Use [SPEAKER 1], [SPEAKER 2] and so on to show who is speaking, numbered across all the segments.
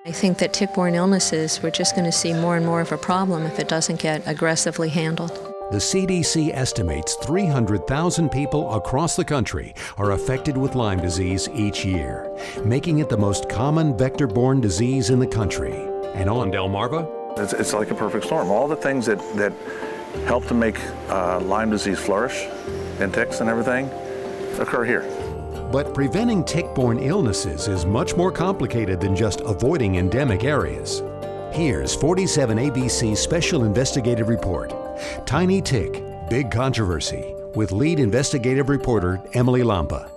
[SPEAKER 1] I think that tick-borne illnesses, we're just going to see more and more of a problem if it doesn't get aggressively handled.
[SPEAKER 2] The CDC estimates 300,000 people across the country are affected with Lyme disease each year, making it the most common vector-borne disease in the country. And on Delmarva,
[SPEAKER 3] it's like a perfect storm. All the things that help to make Lyme disease flourish, and ticks and everything, occur here.
[SPEAKER 2] But preventing tick-borne illnesses is much more complicated than just avoiding endemic areas. Here's 47 ABC Special Investigative Report, Tiny Tick, Big Controversy, with lead investigative reporter Emily Lampa.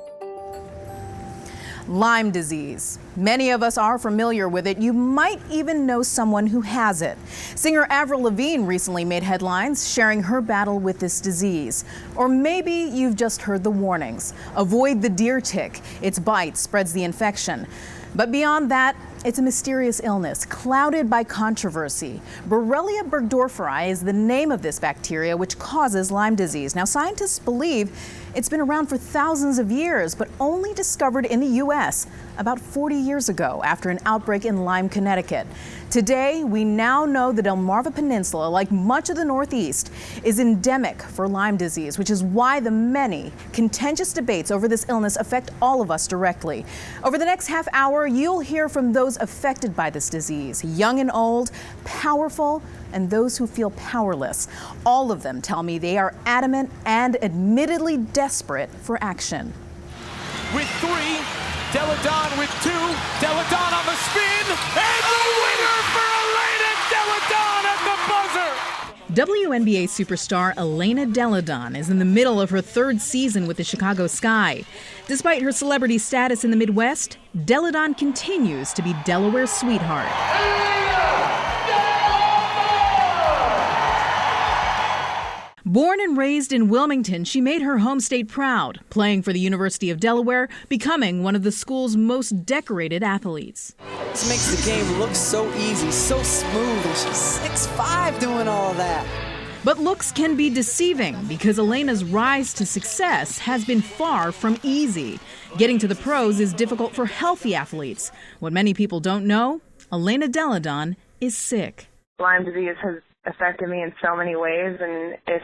[SPEAKER 4] Lyme disease. Many of us are familiar with it. You might even know someone who has it. Singer Avril Lavigne recently made headlines sharing her battle with this disease. Or maybe you've just heard the warnings. Avoid the deer tick. Its bite spreads the infection. But beyond that, it's a mysterious illness clouded by controversy. Borrelia Burgdorferi is the name of this bacteria which causes Lyme disease. Now, scientists believe it's been around for thousands of years, but only discovered in the U.S. about 40 years ago after an outbreak in Lyme, Connecticut. Today, we now know the Delmarva Peninsula, like much of the Northeast, is endemic for Lyme disease, which is why the many contentious debates over this illness affect all of us directly. Over the next half hour, you'll hear from those affected by this disease, young and old, powerful, and those who feel powerless. All of them tell me they are adamant and admittedly desperate for action.
[SPEAKER 5] With 3, Delle with 2, Delle on the spin, and the winner for Elena Delle at the buzzer!
[SPEAKER 4] WNBA superstar Elena Delle is in the middle of her 3rd season with the Chicago Sky. Despite her celebrity status in the Midwest, Delle continues to be Delaware's sweetheart. Born and raised in Wilmington, she made her home state proud, playing for the University of Delaware, becoming one of the school's most decorated athletes.
[SPEAKER 6] This makes the game look so easy, so smooth, and she's 6'5" doing all that.
[SPEAKER 4] But looks can be deceiving because Elena's rise to success has been far from easy. Getting to the pros is difficult for healthy athletes. What many people don't know, Elena Delle is sick.
[SPEAKER 7] Lyme disease has affected me in so many ways, and if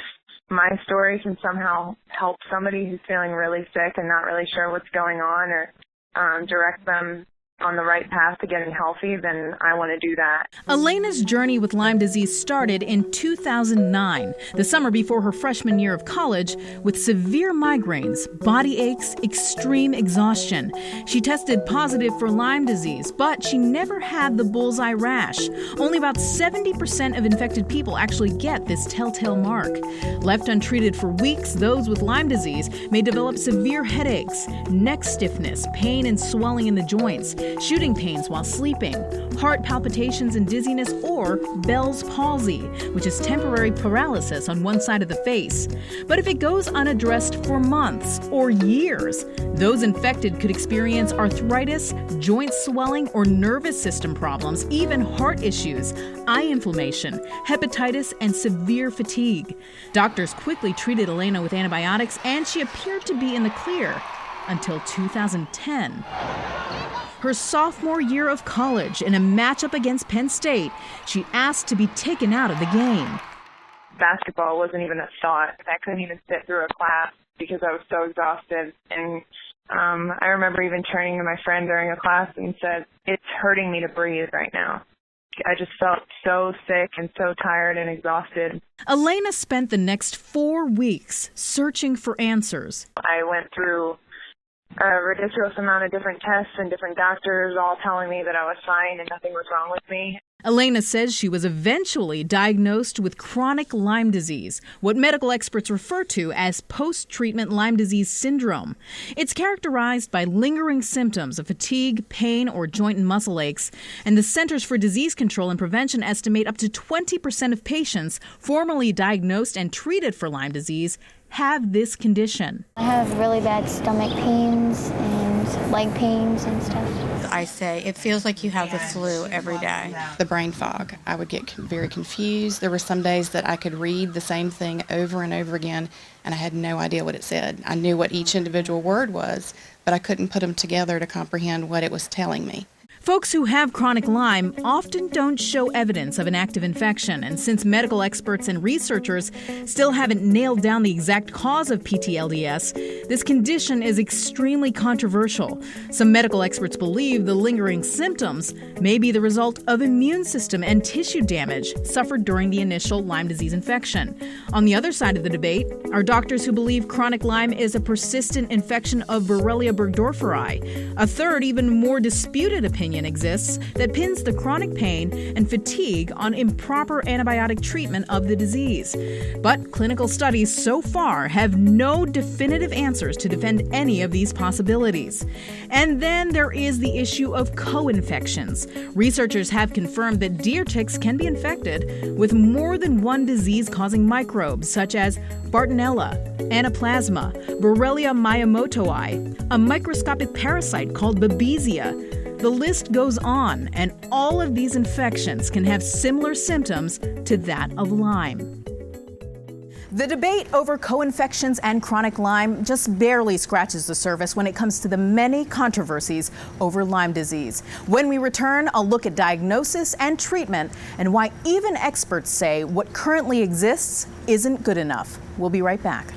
[SPEAKER 7] my story can somehow help somebody who's feeling really sick and not really sure what's going on, or direct them on the right path to getting healthy, then I want to do that.
[SPEAKER 4] Elena's journey with Lyme disease started in 2009, the summer before her freshman year of college, with severe migraines, body aches, extreme exhaustion. She tested positive for Lyme disease, but she never had the bullseye rash. Only about 70% of infected people actually get this telltale mark. Left untreated for weeks, those with Lyme disease may develop severe headaches, neck stiffness, pain and swelling in the joints, shooting pains while sleeping, heart palpitations and dizziness, or Bell's palsy, which is temporary paralysis on one side of the face. But if it goes unaddressed for months or years, those infected could experience arthritis, joint swelling, or nervous system problems, even heart issues, eye inflammation, hepatitis, and severe fatigue. Doctors quickly treated Elena with antibiotics, and she appeared to be in the clear until 2010. Her sophomore year of college, in a matchup against Penn State, she asked to be taken out of the game.
[SPEAKER 7] Basketball wasn't even a thought. I couldn't even sit through a class because I was so exhausted. And I remember even turning to my friend during a class and said, "It's hurting me to breathe right now." I just felt so sick and so tired and exhausted.
[SPEAKER 4] Elena spent the next 4 weeks searching for answers.
[SPEAKER 7] I went through a ridiculous amount of different tests and different doctors all telling me that I was fine and nothing was wrong with me.
[SPEAKER 4] Elena says she was eventually diagnosed with chronic Lyme disease, what medical experts refer to as post-treatment Lyme disease syndrome. It's characterized by lingering symptoms of fatigue, pain, or joint and muscle aches, and the Centers for Disease Control and Prevention estimate up to 20% of patients formerly diagnosed and treated for Lyme disease have this condition.
[SPEAKER 8] I have really bad stomach pains and leg pains and stuff.
[SPEAKER 9] I say it feels like you have the flu every day.
[SPEAKER 10] The brain fog. I would get very confused. There were some days that I could read the same thing over and over again, and I had no idea what it said. I knew what each individual word was, but I couldn't put them together to comprehend what it was telling me.
[SPEAKER 4] Folks who have chronic Lyme often don't show evidence of an active infection, and since medical experts and researchers still haven't nailed down the exact cause of PTLDS, this condition is extremely controversial. Some medical experts believe the lingering symptoms may be the result of immune system and tissue damage suffered during the initial Lyme disease infection. On the other side of the debate are doctors who believe chronic Lyme is a persistent infection of Borrelia Burgdorferi. A third, even more disputed opinion exists that pins the chronic pain and fatigue on improper antibiotic treatment of the disease. But clinical studies so far have no definitive answers to defend any of these possibilities. And then there is the issue of co-infections. Researchers have confirmed that deer ticks can be infected with more than one disease-causing microbes, such as Bartonella, Anaplasma, Borrelia miyamotoi, a microscopic parasite called Babesia. The list goes on, and all of these infections can have similar symptoms to that of Lyme. The debate over co-infections and chronic Lyme just barely scratches the surface when it comes to the many controversies over Lyme disease. When we return, I'll look at diagnosis and treatment and why even experts say what currently exists isn't good enough. We'll be right back.